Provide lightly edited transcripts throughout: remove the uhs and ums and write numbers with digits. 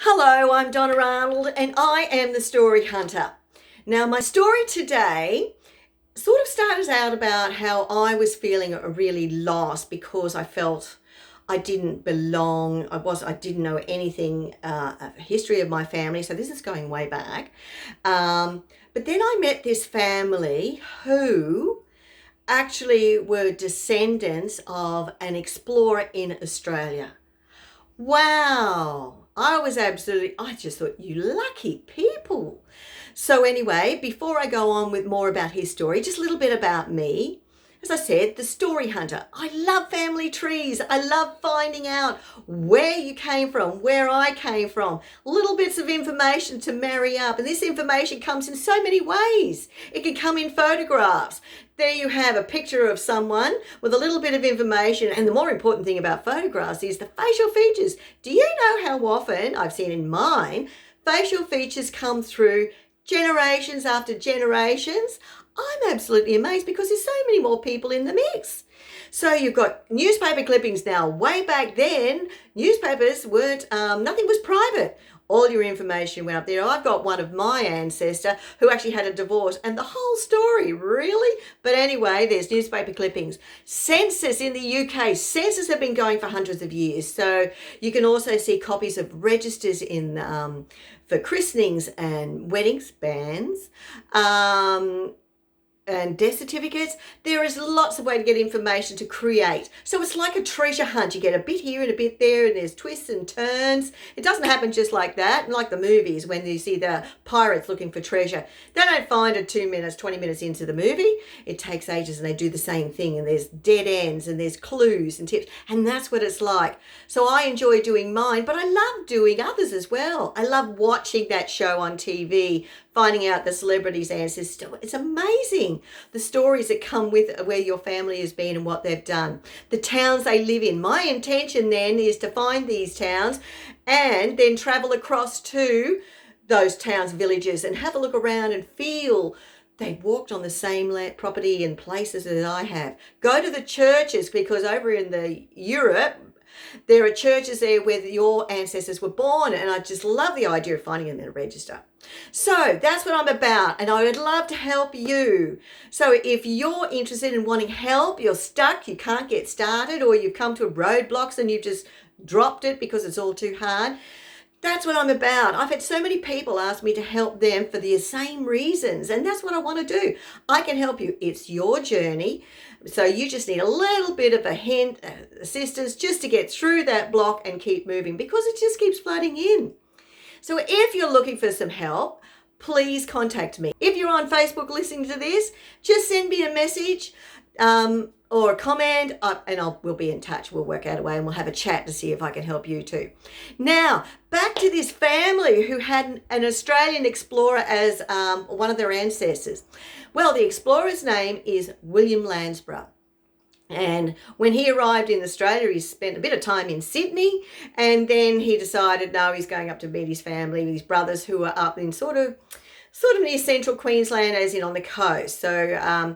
Hello, I'm Donna Arnold and I am the Story Hunter. Now, my story today sort of started out about how I was feeling really lost because I felt I didn't belong. I didn't know anything of the history of my family. So this is going way back. But then I met this family who actually were descendants of an explorer in Australia. Wow. I just thought, you lucky people. So anyway, before I go on with more about his story, just a little bit about me. As I said, the story hunter. I love family trees. I love finding out where you came from, where I came from, little bits of information to marry up. And this information comes in so many ways. It can come in photographs. There you have a picture of someone with a little bit of information. And the more important thing about photographs is the facial features. Do you know how often, I've seen in mine, facial features come through generations after generations? I'm absolutely amazed because there's so many more people in the mix. So you've got newspaper clippings now. Way back then, newspapers weren't, nothing was private. All your information went up there. I've got one of my ancestor who actually had a divorce and the whole story, really? But anyway, there's newspaper clippings. Census in the UK. Census have been going for hundreds of years. So you can also see copies of registers in for christenings and weddings, bands, and death certificates. There is lots of way to get information to create. So it's like a treasure hunt. You get a bit here and a bit there, and there's twists and turns. It doesn't happen just like that. Like the movies, when you see the pirates looking for treasure, they don't find it 2 minutes, 20 minutes into the movie. It takes ages and they do the same thing, and there's dead ends and there's clues and tips, and that's what it's like. So I enjoy doing mine, but I love doing others as well. I love watching that show on TV, finding out the celebrities' ancestors. It's amazing, the stories that come with where your family has been and what they've done, the towns they live in. My intention then is to find these towns and then travel across to those towns, villages, and have a look around and feel they've walked on the same property and places that I have. Go to the churches, because over in the Europe, there are churches there where your ancestors were born, and I just love the idea of finding them in a register. So that's what I'm about, and I would love to help you. So if you're interested in wanting help, you're stuck, you can't get started, or you've come to roadblocks and you've just dropped it because it's all too hard, that's what I'm about. I've had so many people ask me to help them for the same reasons, and that's what I want to do. I can help you. It's your journey. So you just need a little bit of a hint, assistance, just to get through that block and keep moving, because it just keeps flooding in. So if you're looking for some help, please contact me. If you're on Facebook listening to this, just send me a message or a comment, and we'll be in touch. We'll work out a way and we'll have a chat to see if I can help you too. Now, back to this family who had an Australian explorer as one of their ancestors. Well, the explorer's name is William Landsborough. And when he arrived in Australia, he spent a bit of time in Sydney, and then he decided, no, he's going up to meet his family, his brothers who are up in sort of near central Queensland, as in on the coast. So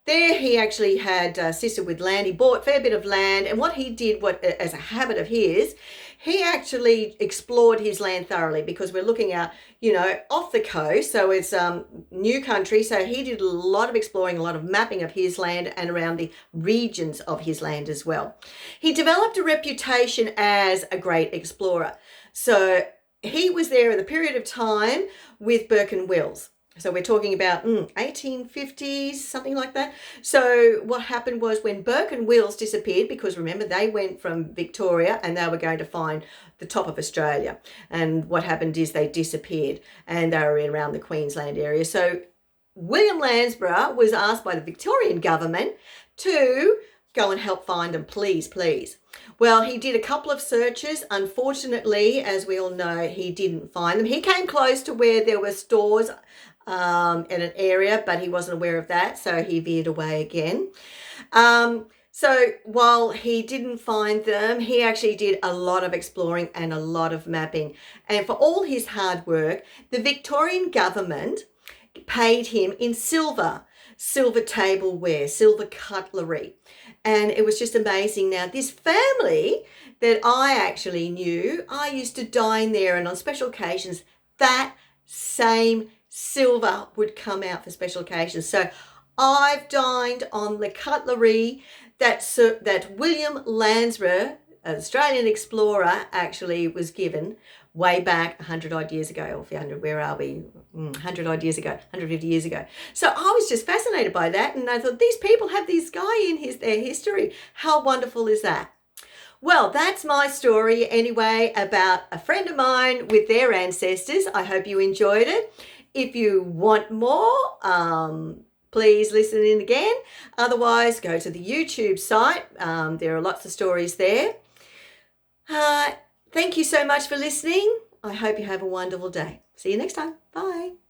there he actually had assisted with land. He bought a fair bit of land, and what he did, as a habit of his, he actually explored his land thoroughly, because we're looking at, off the coast. So it's new country. So he did a lot of exploring, a lot of mapping of his land and around the regions of his land as well. He developed a reputation as a great explorer. So he was there in the period of time with Burke and Wills. So we're talking about 1850s, something like that. So what happened was, when Burke and Wills disappeared, because remember, they went from Victoria and they were going to find the top of Australia. And what happened is they disappeared, and they were around the Queensland area. So William Landsborough was asked by the Victorian government to go and help find them, please. Well, he did a couple of searches. Unfortunately, as we all know, he didn't find them. He came close to where there were stores in an area, but he wasn't aware of that, so he veered away again. So while he didn't find them, he actually did a lot of exploring and a lot of mapping. And for all his hard work, the Victorian government paid him in silver tableware, silver cutlery. And it was just amazing. Now, this family that I actually knew, I used to dine there, and on special occasions, that same silver would come out for special occasions. So I've dined on the cutlery that William Landsborough, an Australian explorer, actually was given way back 100 odd years ago, or 100, where are we? 100 odd years ago, 150 years ago. So I was just fascinated by that, and I thought, these people have this guy in their history. How wonderful is that? Well, that's my story anyway about a friend of mine with their ancestors. I hope you enjoyed it. If you want more, please listen in again. Otherwise, go to the YouTube site. There are lots of stories there. Thank you so much for listening. I hope you have a wonderful day. See you next time. Bye.